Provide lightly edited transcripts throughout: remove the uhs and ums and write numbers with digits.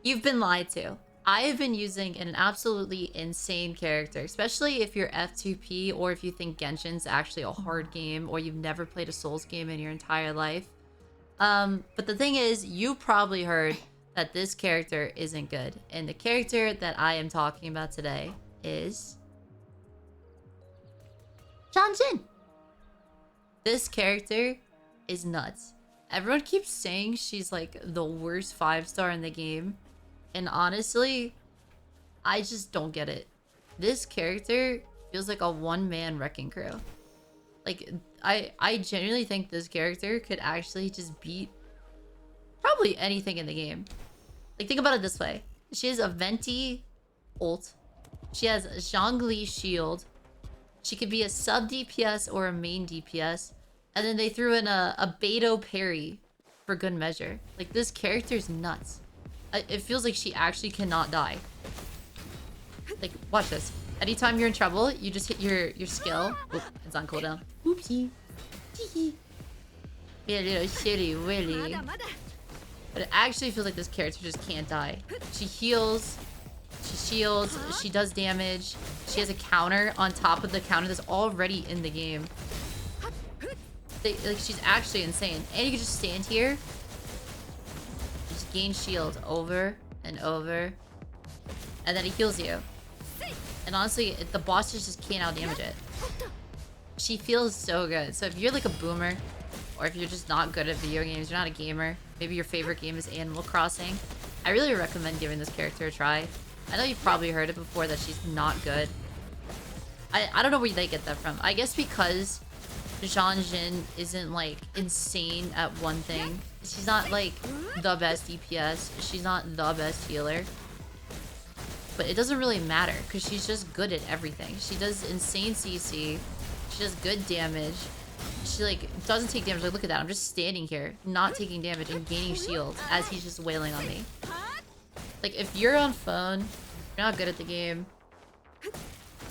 You've been lied to. I have been using an absolutely insane character, especially if you're F2P or if you think Genshin's actually a hard game or you've never played a Souls game in your entire life. But the thing is, you probably heard that this character isn't good. And the character that I am talking about today is Jianxin. This character is nuts. Everyone keeps saying she's like the worst 5-star in the game. And honestly, I just don't get it. This character feels like a one-man wrecking crew. Like, I genuinely think this character could actually just beat probably anything in the game. Like, think about it this way. She has a Venti ult. She has a Zhongli shield. She could be a sub DPS or a main DPS. And then they threw in a Beto parry for good measure. Like, this character's nuts. It feels like she actually cannot die. Like, watch this. Anytime you're in trouble, you just hit your skill. Oop, it's on cooldown. Oopsie. Be a little shitty, really. But it actually feels like this character just can't die. She heals. She shields. She does damage. She has a counter on top of the counter that's already in the game. Like, she's actually insane. And you can just stand here. Just gain shield over and over. And then he heals you. And honestly, the bosses just can't outdamage it. She feels so good. So if you're like a boomer, or if you're just not good at video games, you're not a gamer, maybe your favorite game is Animal Crossing, I really recommend giving this character a try. I know you've probably heard it before that she's not good. I don't know where they get that from. I guess because Jianxin isn't like insane at one thing. She's not like the best DPS. She's not the best healer. But it doesn't really matter because she's just good at everything. She does insane CC. She does good damage. She like doesn't take damage. Like, look at that. I'm just standing here, not taking damage and gaining shield as he's just wailing on me. Like, if you're on phone, you're not good at the game,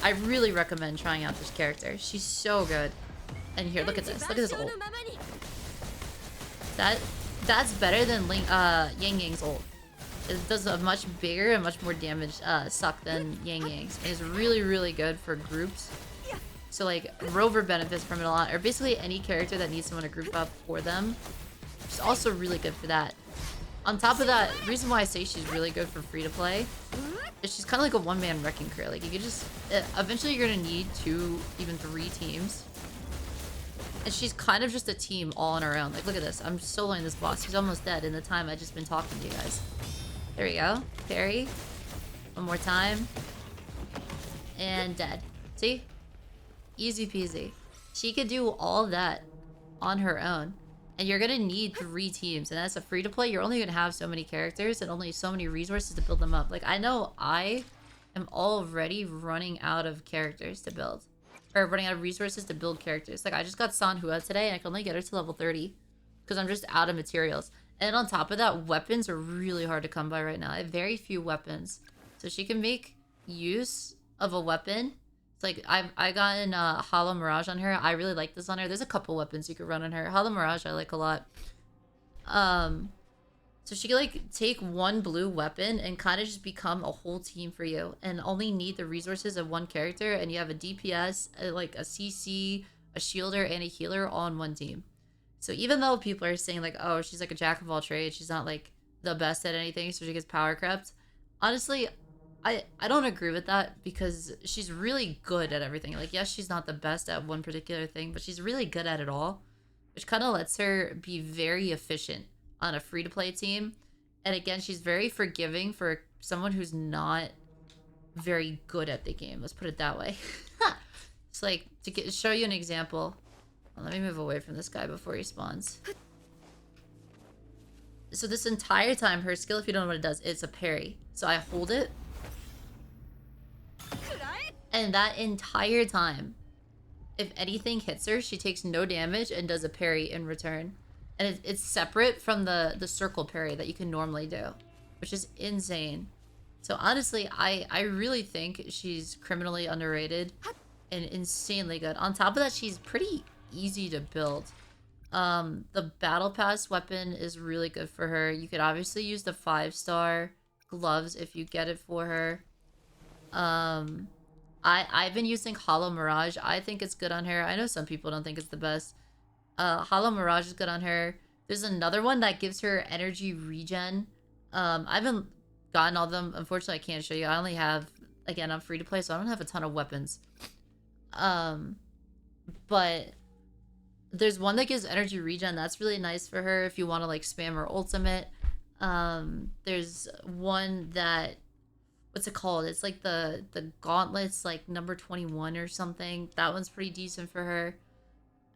I really recommend trying out this character. She's so good. And here, look at this. Look at this ult. That's better than Yang Yang's ult. It does a much bigger and much more damage suck than Yang Yang's. And it's really, really good for groups. So like, Rover benefits from it a lot. Or basically any character that needs someone to group up for them. She's also really good for that. On top of that, the reason why I say she's really good for free-to-play is she's kind of like a one-man wrecking crew. Like, you could just... eventually you're going to need 2, even 3 teams. And she's kind of just a team all on her own. Like, look at this. I'm soloing this boss. He's almost dead in the time I've just been talking to you guys. There we go. Parry. One more time. And dead. See? Easy peasy. She could do all that on her own. And you're gonna need 3 teams. And as a free-to-play, you're only gonna have so many characters and only so many resources to build them up. Like, I know I am already running out of characters to build. Or running out of resources to build characters. Like, I just got Sanhua today and I can only get her to level 30. Because I'm just out of materials. And on top of that, weapons are really hard to come by right now. I have very few weapons. So she can make use of a weapon. It's like, I got in Hollow Mirage on her. I really like this on her. There's a couple weapons you could run on her. Hollow Mirage I like a lot. So she could like take one blue weapon and kind of just become a whole team for you. And only need the resources of one character. And you have a DPS, like a CC, a shielder, and a healer all in one team. So even though people are saying like, oh, she's like a jack of all trades, she's not like the best at anything, so she gets power crept. Honestly, I don't agree with that because she's really good at everything. Like, yes, she's not the best at one particular thing, but she's really good at it all, which kind of lets her be very efficient on a free-to-play team. And again, she's very forgiving for someone who's not very good at the game. Let's put it that way. It's like, to show you an example. Let me move away from this guy before he spawns. So this entire time, her skill, if you don't know what it does, it's a parry. So I hold it. And that entire time, if anything hits her, she takes no damage and does a parry in return. And it's separate from the circle parry that you can normally do, which is insane. So honestly, I really think she's criminally underrated and insanely good. On top of that, she's pretty easy to build. The battle pass weapon is really good for her. You could obviously use the 5-star gloves if you get it for her. I've been using Hollow Mirage. I think it's good on her. I know some people don't think it's the best. Hollow Mirage is good on her. There's another one that gives her energy regen. I haven't gotten all of them. Unfortunately, I can't show you. I only have, again, I'm free to play, so I don't have a ton of weapons. But there's one that gives energy regen. That's really nice for her if you want to like spam her ultimate. There's one that, what's it called? It's like the gauntlets, like number 21 or something. That one's pretty decent for her.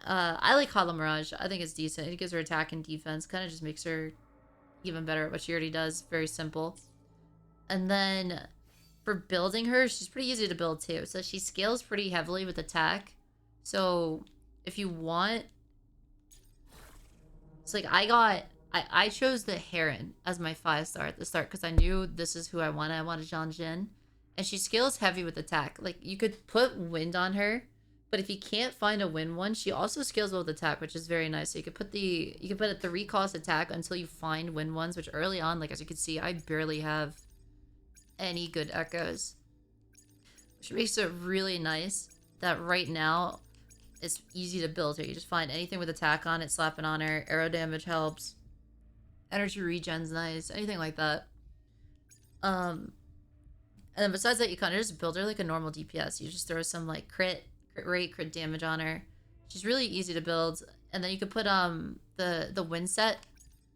I like Hollow Mirage. I think it's decent. It gives her attack and defense. Kind of just makes her even better at what she already does. Very simple. And then for building her, she's pretty easy to build too. So she scales pretty heavily with attack. So if you want, it's like I chose the Heron as my 5-star at the start because I knew this is who I wanted. I wanted Jianxin. And she scales heavy with attack. Like, you could put wind on her, but if you can't find a wind one, she also scales well with attack, which is very nice. So you could put a 3-cost attack until you find wind ones, which early on, like as you can see, I barely have any good echoes. Which makes it really nice that right now it's easy to build her. You just find anything with attack on it, slap it on her, arrow damage helps. Energy regen's nice, anything like that. And then besides that, you kind of just build her like a normal DPS. You just throw some like crit rate, crit damage on her. She's really easy to build. And then you could put the wind set.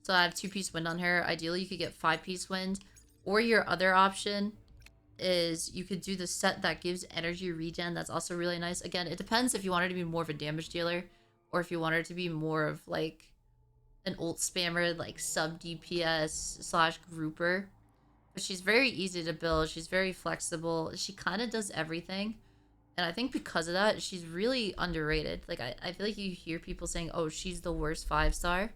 So I have 2-piece wind on her. Ideally, you could get 5-piece wind. Or your other option is you could do the set that gives energy regen. That's also really nice. Again, it depends if you want her to be more of a damage dealer or if you want her to be more of like an ult spammer, like sub DPS / grouper. But she's very easy to build. She's very flexible. She kind of does everything. And I think because of that, she's really underrated. Like, I feel like you hear people saying, oh, she's the worst 5-star.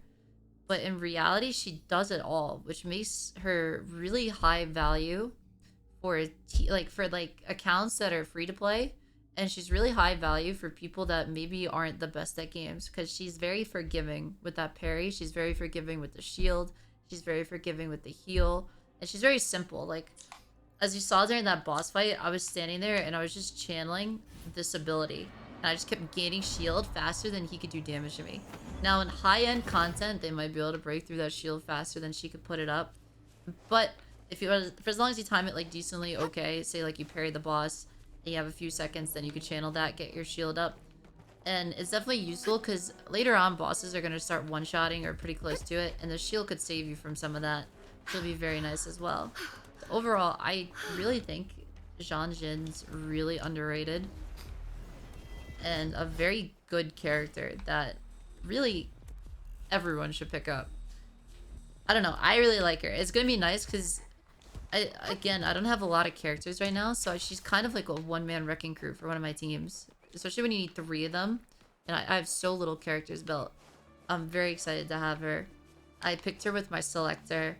But in reality, she does it all, which makes her really high value for accounts that are free to play. And she's really high value for people that maybe aren't the best at games because she's very forgiving with that parry. She's very forgiving with the shield. She's very forgiving with the heal. And she's very simple. Like, as you saw during that boss fight, I was standing there and I was just channeling this ability. And I just kept gaining shield faster than he could do damage to me. Now, in high-end content, they might be able to break through that shield faster than she could put it up. But for as long as you time it like decently okay, say like you parry the boss, and you have a few seconds, then you could channel that, get your shield up. And it's definitely useful because later on, bosses are going to start one-shotting or pretty close to it, and the shield could save you from some of that. It'll be very nice as well. So overall, I really think Jianxin's really underrated. And a very good character that really everyone should pick up. I don't know, I really like her. It's going to be nice because I don't have a lot of characters right now, so she's kind of like a one-man wrecking crew for one of my teams. Especially when you need 3 of them. And I have so little characters built. I'm very excited to have her. I picked her with my selector.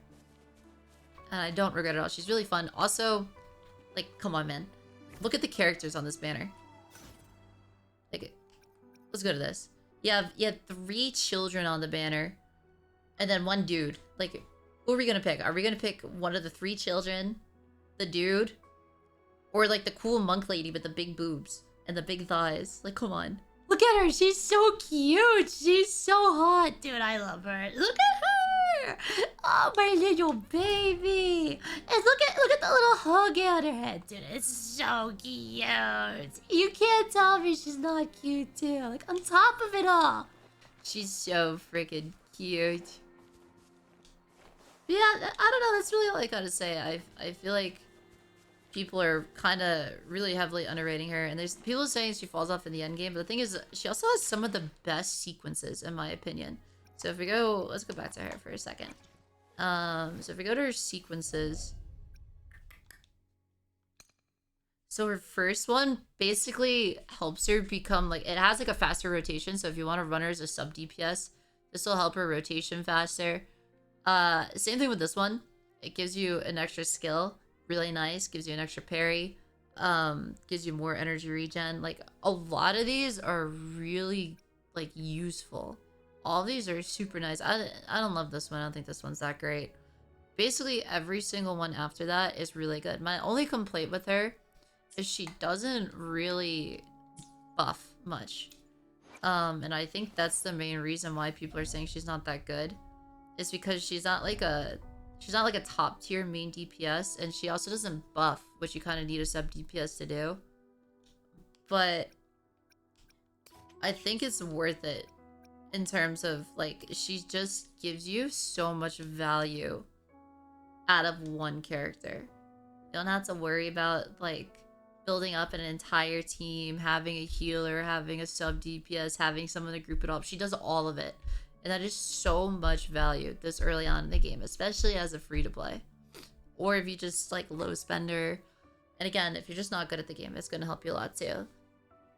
And I don't regret it at all. She's really fun. Also, like, come on, man. Look at the characters on this banner. Like, let's go to this. You have 3 children on the banner. And then 1 dude. Like, who are we gonna pick? Are we gonna pick one of the 3 children? The dude? Or like the cool monk lady with the big boobs and the big thighs? Like, come on. Look at her. She's so cute. She's so hot. Dude, I love her. Look at her. Oh, my little baby. And look at the little hug on her head. Dude, it's so cute. You can't tell me she's not cute, too. Like, on top of it all. She's so freaking cute. Yeah, I don't know. That's really all I gotta say. I feel like people are kind of really heavily underrating her, and there's people saying she falls off in the endgame, but the thing is, she also has some of the best sequences, in my opinion. So if we go, let's go back to her for a second. So if we go to her sequences, so her first one basically helps her become like, it has like a faster rotation. So if you want to run her as a sub DPS, this will help her rotation faster. Same thing with this one. It gives you an extra skill. Really nice. Gives you an extra parry. Gives you more energy regen. Like, a lot of these are really, like, useful. All these are super nice. I don't love this one. I don't think this one's that great. basically every single one after that is really good. My only complaint with her is she doesn't really buff much. And I think that's the main reason why people are saying she's not that good. Is because she's not like a top tier main DPS, and she also doesn't buff, which you kind of need a sub DPS to do. But I think it's worth it in terms of like she just gives you so much value out of one character. You don't have to worry about like building up an entire team, having a healer, having a sub DPS, having someone to group it up. She does all of it. And that is so much value this early on in the game, especially as a free-to-play. Or if you just, like, low spender. And again, if you're just not good at the game, it's gonna help you a lot, too.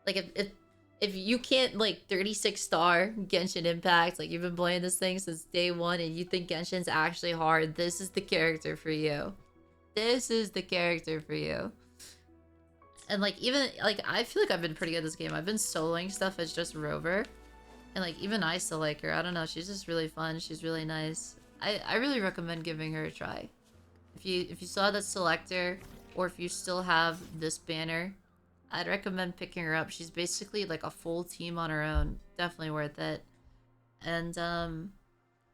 Like, if you can't, like, 36-star Genshin Impact, like, you've been playing this thing since day one and you think Genshin's actually hard, this is the character for you. This is the character for you. And, like, even, like, I feel like I've been pretty good at this game. I've been soloing stuff as just Rover. And, like, even I still like her. I don't know. She's just really fun. She's really nice. I really recommend giving her a try. If you still have that selector, or if you still have this banner, I'd recommend picking her up. She's basically, like, a full team on her own. Definitely worth it. And,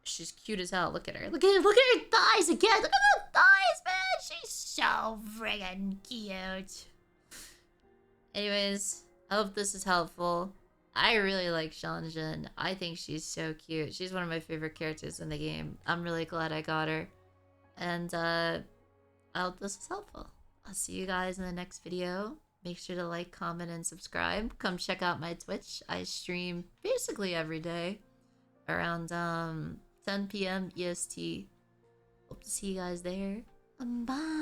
she's cute as hell. Look at her. Look at her thighs again. Look at the thighs, man. She's so friggin' cute. Anyways, I hope this is helpful. I really like Jianxin. I think she's so cute. She's one of my favorite characters in the game. I'm really glad I got her. And I hope this was helpful. I'll see you guys in the next video. Make sure to like, comment, and subscribe. Come check out my Twitch. I stream basically every day around 10 p.m. EST. Hope to see you guys there. Bye.